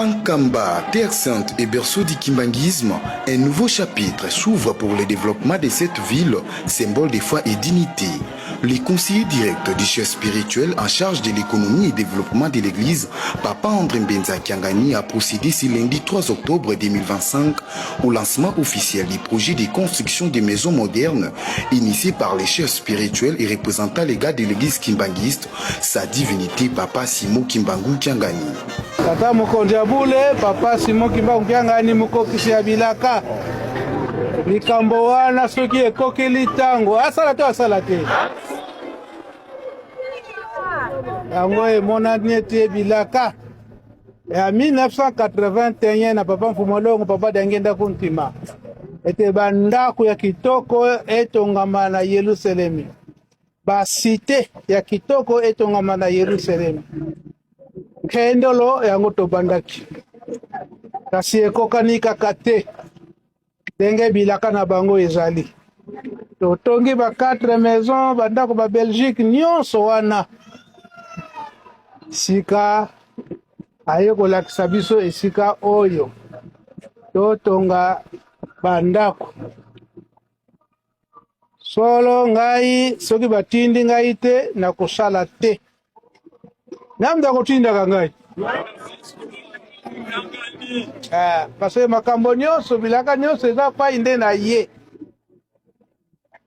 Nkamba, terre sainte et berceau du kimbanguisme, un nouveau chapitre s'ouvre pour le développement de cette ville, symbole de foi et dignité. Le conseiller direct du chef spirituel en charge de l'économie et développement de l'église, Papa André Mbenza Kiangani, a procédé ce lundi 3 octobre 2025 au lancement officiel du projet de construction des maisons modernes initié par les chefs spirituels et représentants légaux de l'église kimbanguiste, sa divinité Papa Simon Kimbangu Kiangani. Tata Mokondiabule, Papa Simon Kimbangu Kiangani mukokisi ya bilaka. Likambo wana soki ekokeli tango asala to asala te. Yango emonani ete bilaka. Ya 1981 na Papa Mfumolongo Papa Dangenda Kuntima. Ete bandako ya kitoko etongama na Yerusalemi. Ba cité ya kitoko etongama na Yerusalemi. Kendolo yango tobandaki. Kasi ekokani kaka te. Denge bilaka na bango ezali. Totongi ba 4 maisons bandako ba Belgique nyonso wana. Sika aye kolakisa biso esika oyo. Totonga bandako. Solo ngai soki batindi ngai te na kosala te. Namda kotinda kangai. Parce que makambo nyonso bilaka nyonso eza pa inde na ye.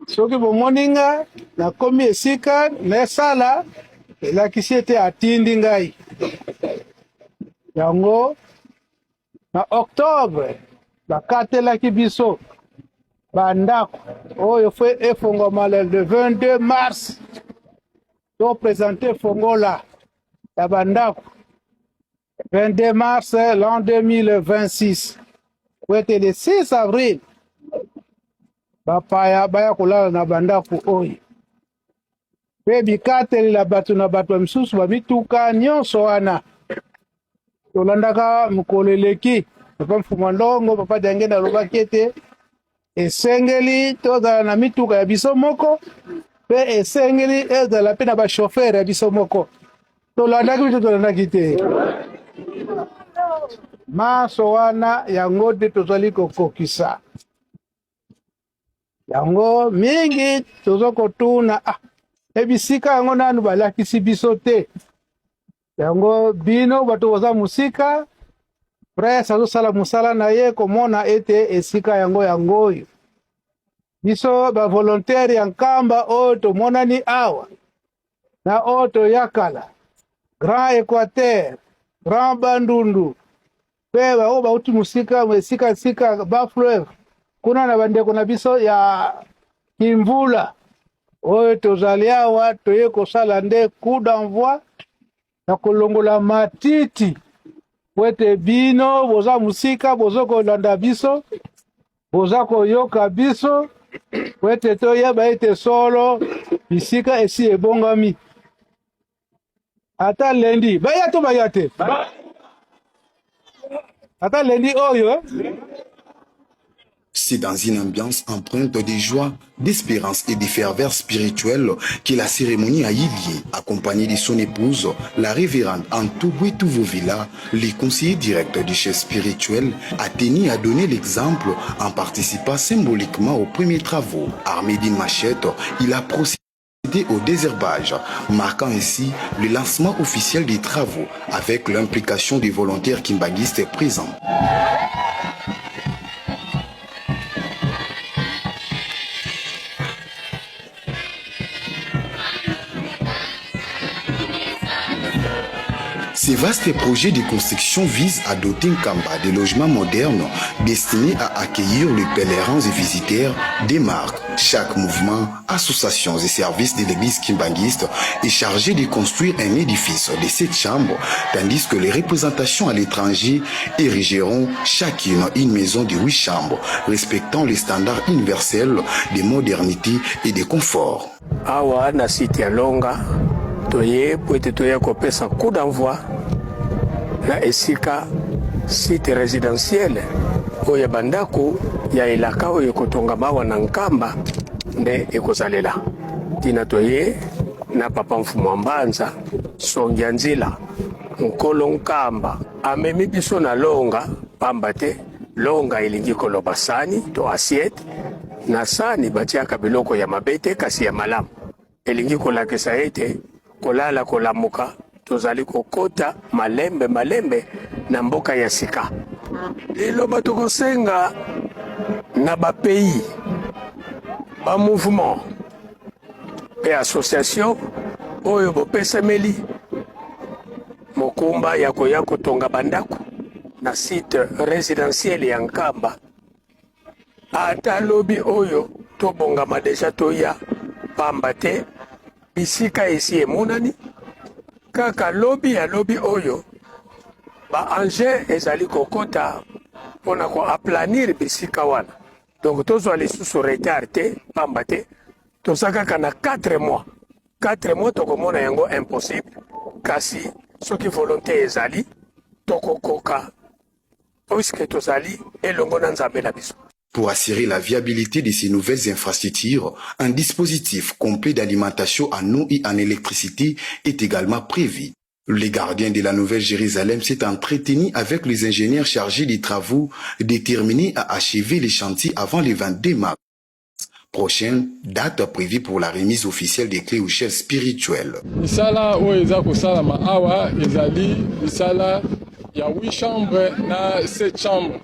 Soki bomoninga na komi esika na sala elakisi ete atindi ngai. Yango na octobre bakatelaki biso bandako oyo fe efongoma le 22 mars to présenter fongola ya bandako 22 mars l'an 2026 wete le 6 avril bapaya baya kolala na bandako oyo pe bikateli la bato na bato misusu bamituka nyonso wana tolandaka mukoleleki Papa Mfumolongo Papa Dangenda alobaki ete esengeli tozala na mituka ya biso moko pe esengeli ezala pe na bashofere ya biso moko tolandaki biso tolandaki te maso wana yango te tozali kokokisa yango mingi tozokotuna ebisika yango nanu balakisi biso te yango bino bato boza musika presse azosala musala na ye komona ete esika yango yangoyo biso ba volontaire ya Nkamba oyo tomonani awa na oyo toyakala Grand Équateur Grand Bandundu pe bao bauti musika esika Bafleuve kuna na bandeko na biso ya Kimvula oyo tozali awa toye kosala nde coup d'envoi na kolongola matiti wete bino boza musika bozo kolanda biso boza koyoka biso wete toyeba ete solo bisika esi ebongami ata lendi baya to bayate ata lendi oyo C'est dans une ambiance empreinte de joie, d'espérance et de ferveur spirituelle que la cérémonie a eu lieu, accompagnée de son épouse, la révérende Antouboué Touvovila, le conseiller direct du chef spirituel, a tenu à donner l'exemple en participant symboliquement aux premiers travaux. Armé d'une machette, il a procédé au désherbage, marquant ainsi le lancement officiel des travaux avec l'implication des volontaires kimbanguistes présents. Ces vastes projets de construction visent à doter Nkamba de logements modernes destinés à accueillir les pèlerins et visiteurs des marques. Chaque mouvement, association et service de l'église kimbanguiste est chargé de construire un édifice de 7 chambres, tandis que les représentations à l'étranger érigeront chacune une maison de 8 chambres, respectant les standards universels de modernité et de confort. Awa na site ya Longa toye poete toye kopesa coup d'envoi na esika site résidentiel oyo bandako ya elaka oyo kotongama wana Nkamba nde ekozalela tina toye na Papa Mfumwambanza Songia Nzila Nkolo Nkamba amemi biso na longa pamba te longa elingi koloba sani to assiette na sani batiaka biloko ya mabe te kasi ya malamu elingi kolakisa ete kolala kolamuka tozali kokota malembe na mboka ya sika. Liloba tokosenga na bapays ba mouvement pe association oyo bopesameli mokumba ya koya kotonga bandako na site résidentiel ya Nkamba ata lobi oyo tobongama deja toya pamba te bisika esi emonani kaka lobi ya lobi oyo ba ange ezali kokota pona ko aplanir bisika wana. Donc tozwa lisusu retard te pamba te tozaka na 4 mois. 4 mois tokomona yango impossible kasi soki volonté ezali tokokoka puisque tozali elongo na Nzambe na biso. Pour assurer la viabilité de ces nouvelles infrastructures, un dispositif complet d'alimentation en eau et en électricité est également prévu. Les gardiens de la Nouvelle-Jérusalem s'est entretenu avec les ingénieurs chargés des travaux déterminés à achever les chantiers avant le 22 mars. Prochaine date prévue pour la remise officielle des clés aux chefs spirituels. Misala oeza kosala maawa ezali misala ya 8 chambres na 7 chambres.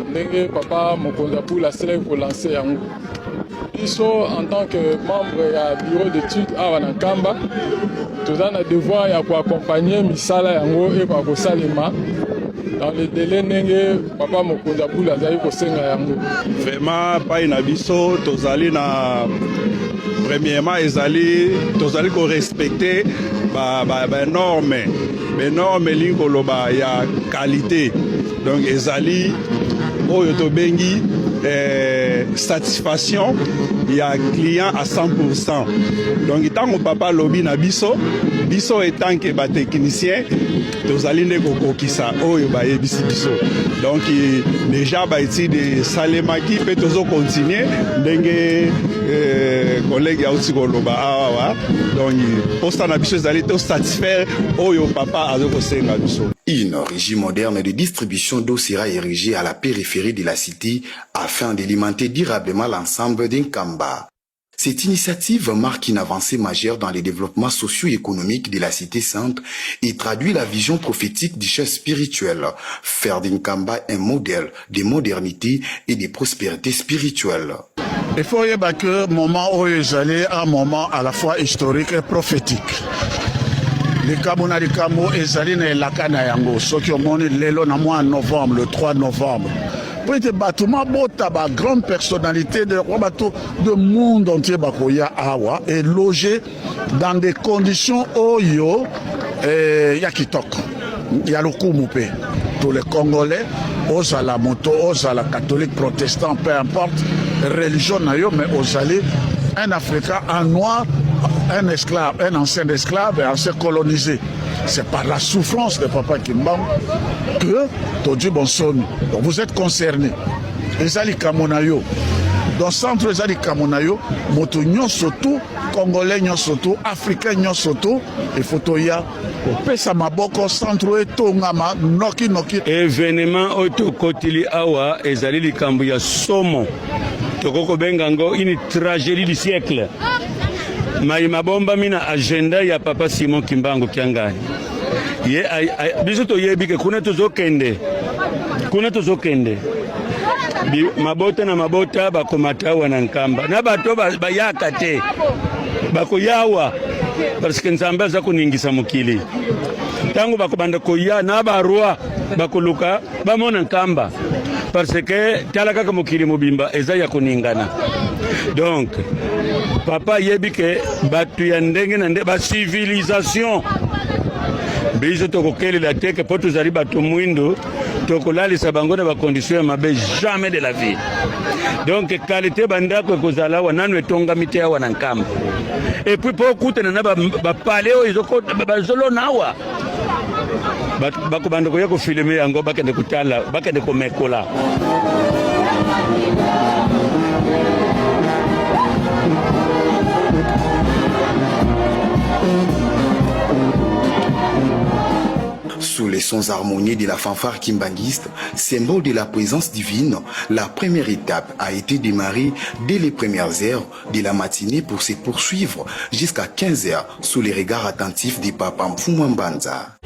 Ndenge papa Mokonza pour la célèbre pour lancer yango. Biso en tant que membre ya bureau d'études awa na Nkamba, toza na devoir ya ko accompagner misala yango et ko kosalema dans le délai ndenge papa Mokonza pour la zali kosenga yango. Vraiment pas na biso tozali na premièrement ezali tozali ko respecter ba normes linkoloba ya qualité. Donc ezali oyo to bengi satisfaction ya client à 100%. Donc tant que papa lobby na biso étant que ba technicien tozali ne kokokisa oyo ba yebisi biso. Donc déjà ba iti de salemaki pe tozo continuer ndenge collègue ya uti koloba awa. Donc posta na biso ezali to satisfaire oyo papa azoko senga biso. Une régie moderne de distribution d'eau sera érigée à la périphérie de la cité afin d'alimenter durablement l'ensemble d'Nkamba. Cette initiative marque une avancée majeure dans le développement socio-économique de la cité sainte et traduit la vision prophétique du chef spirituel, faire d'Nkamba un modèle de modernité et de prospérité spirituelle. Il faut dire que le moment où ils allaient un moment à la fois historique et prophétique. Les Kamona de Kamo et Zaline et Lakana Yango, ceux qui ont monté l'élo na mois en novembre, le 3 novembre. Pour être bâtiment, botaba, grande personnalité de monde entier, Bakoya Awa, et logé dans des conditions oyo, Yakitok, Yalokoumoupe. Tous les Congolais, aux à la moto, aux à la catholique, protestant, peu importe, religion, mais aux allés, un Africain, un noir, un esclave, un ancien esclave et ancien colonisé. C'est par la souffrance de Papa Kimbang que Todi Bonsoni. Donc vous êtes concernés. Ezali Kamonayo. Dans le centre Ezali Kamonayo, Moto Nyon Soto, Congolais Nyon Soto, Africain Nyon Soto, et Fotoya, Pesa Maboko, Centre Tongama, Noki Noki. Événement Oto Kotili Awa, Ezali Likambuya Somo. Tokoko Bengango, une tragédie du siècle. Maïma bomba mina agenda ya papa Simon Kimbangu Kiangani. Ye biso to yebike kuna tozokende. Mabota na mabota bakomata wana Nkamba. Na bato bayaka te. Bakoyawa parce que Nzambe za kuningisa mukili. Tangu bakobanda koya na barua bakoluka bamona Nkamba. Parce que talaka ka mukili mubimba eza ya kuningana. Donc papa yebike batu ya ndenge na ndenge ba civilisation biso tokokeli la teke po tozali batu mwindo tokolalisa bango na ba condition ya mabe jamais de la vie. Donc qualité bandako kozala wa nanu etonga mite awa na Nkamba. Et puis po kutana na ba paleo izoko ba zolo nawa bako bandako yako filmer yango bakende kutala bakende komekola. Sous les sons harmonieux de la fanfare kimbanguiste, symbole de la présence divine, la première étape a été démarrée dès les premières heures de la matinée pour se poursuivre jusqu'à 15 heures sous les regards attentifs des Papa Mfumwa Mbanza.